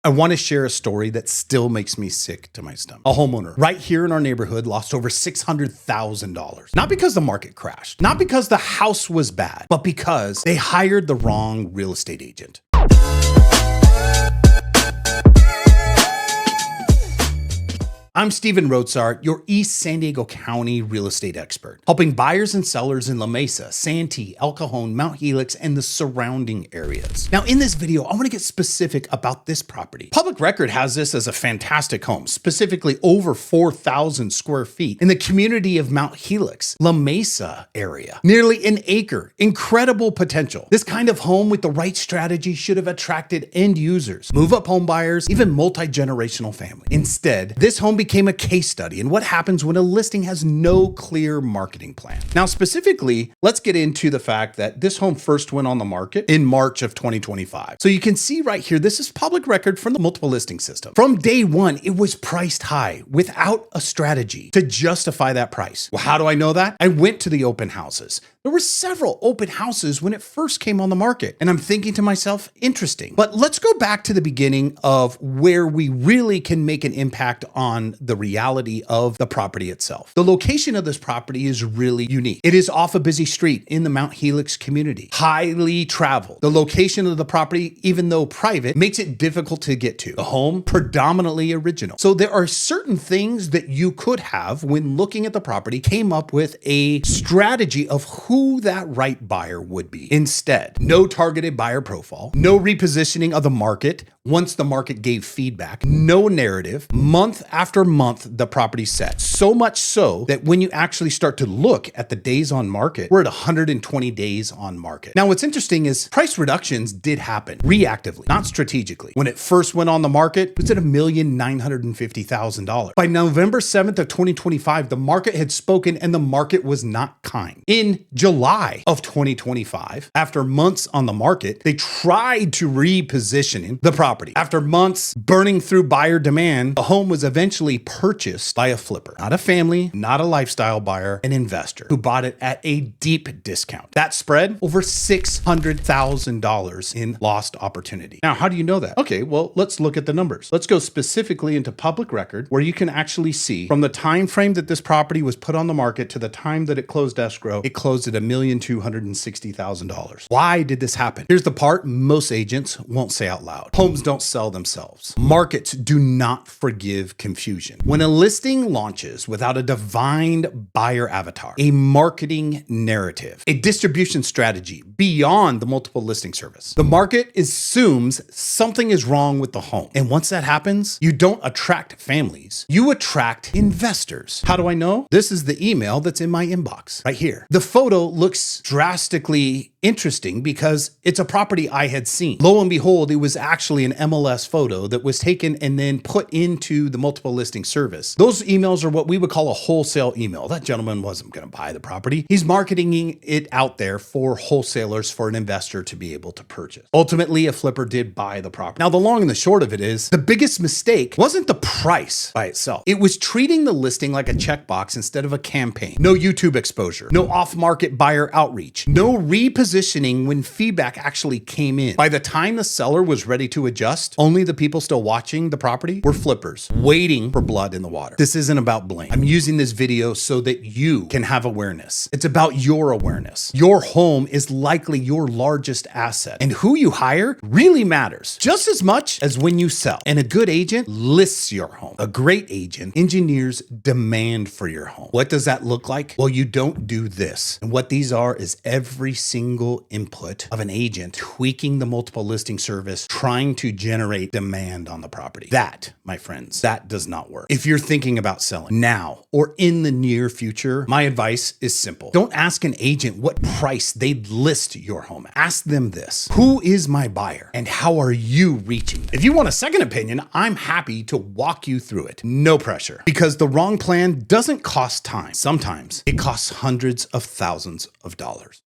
I want to share a story that still makes me sick to my stomach. A homeowner right here in our neighborhood lost over $600,000. Not because the market crashed, not because the house was bad, but because they hired the wrong real estate agent. I'm Steven Rotsart, your East San Diego County real estate expert, helping buyers and sellers in La Mesa, Santee, Cajon, Mount Helix, and the surrounding areas. Now, in this video, I want to get specific about this property. Public Record has this as a fantastic home, specifically over 4,000 square feet in the community of Mount Helix, La Mesa area. Nearly an acre, incredible potential. This kind of home with the right strategy should have attracted end users, move-up home buyers, even multi-generational families. Instead, this home became a case study in what happens when a listing has no clear marketing plan. Now, specifically, let's get into the fact that this home first went on the market in March of 2025. So you can see right here, this is public record from the multiple listing system. From day one, it was priced high without a strategy to justify that price. Well, how do I know that? I went to the open houses. There were several open houses when it first came on the market. And I'm thinking to myself, interesting. But let's go back to the beginning of where we really can make an impact on the reality of the property itself. The location of this property is really unique. It is off a busy street in the Mount Helix community, highly traveled. The location of the property, even though private, makes it difficult to get to. The home, predominantly original. So there are certain things that you could have when looking at the property, came up with a strategy of who that right buyer would be. Instead, no targeted buyer profile, no repositioning of the market once the market gave feedback, no narrative, month after month, the property set. So much so that when you actually start to look at the days on market, we're at 120 days on market. Now, what's interesting is price reductions did happen reactively, not strategically. When it first went on the market, it was at $1,950,000. By November 7th of 2025, the market had spoken and the market was not kind. In July of 2025, after months on the market, they tried to reposition the property. After months burning through buyer demand, the home was eventually purchased by a flipper, not a family, not a lifestyle buyer, an investor who bought it at a deep discount. That spread over $600,000 in lost opportunity. Now, how do you know that? Okay, well, let's look at the numbers. Let's go specifically into public record where you can actually see from the time frame that this property was put on the market to the time that it closed escrow, it closed at $1,260,000. Why did this happen? Here's the part most agents won't say out loud. Homes don't sell themselves. Markets do not forgive confusion. When a listing launches without a defined buyer avatar, a marketing narrative, a distribution strategy beyond the multiple listing service, the market assumes something is wrong with the home. And once that happens, you don't attract families, you attract investors. How do I know? This is the email that's in my inbox right here. The photo looks drastically interesting because it's a property I had seen. Lo and behold, it was actually an MLS photo that was taken and then put into the multiple listing service. Those emails are what we would call a wholesale email. That gentleman wasn't going to buy the property. He's marketing it out there for wholesalers, for an investor to be able to purchase. Ultimately, a flipper did buy the property. Now, the long and the short of it is the biggest mistake wasn't the price by itself. It was treating the listing like a checkbox instead of a campaign. No YouTube exposure, no off-market buyer outreach, no repositioning when feedback actually came in. By the time the seller was ready to adjust, only the people still watching the property were flippers, waiting for blood in the water. This isn't about blame. I'm using this video so that you can have awareness. It's about your awareness. Your home is likely your largest asset, and who you hire really matters just as much as when you sell. And a good agent lists your home. A great agent engineers demand for your home. What does that look like? Well, you don't do this. And what these are is every single input of an agent tweaking the multiple listing service, trying to generate demand on the property. That, my friends, that does not work. If you're thinking about selling now or in the near future, my advice is simple. Don't ask an agent what price they'd list your home at. Ask them this: who is my buyer and how are you reaching them? If you want a second opinion, I'm happy to walk you through it. No pressure, because the wrong plan doesn't cost time. Sometimes it costs hundreds of thousands of dollars.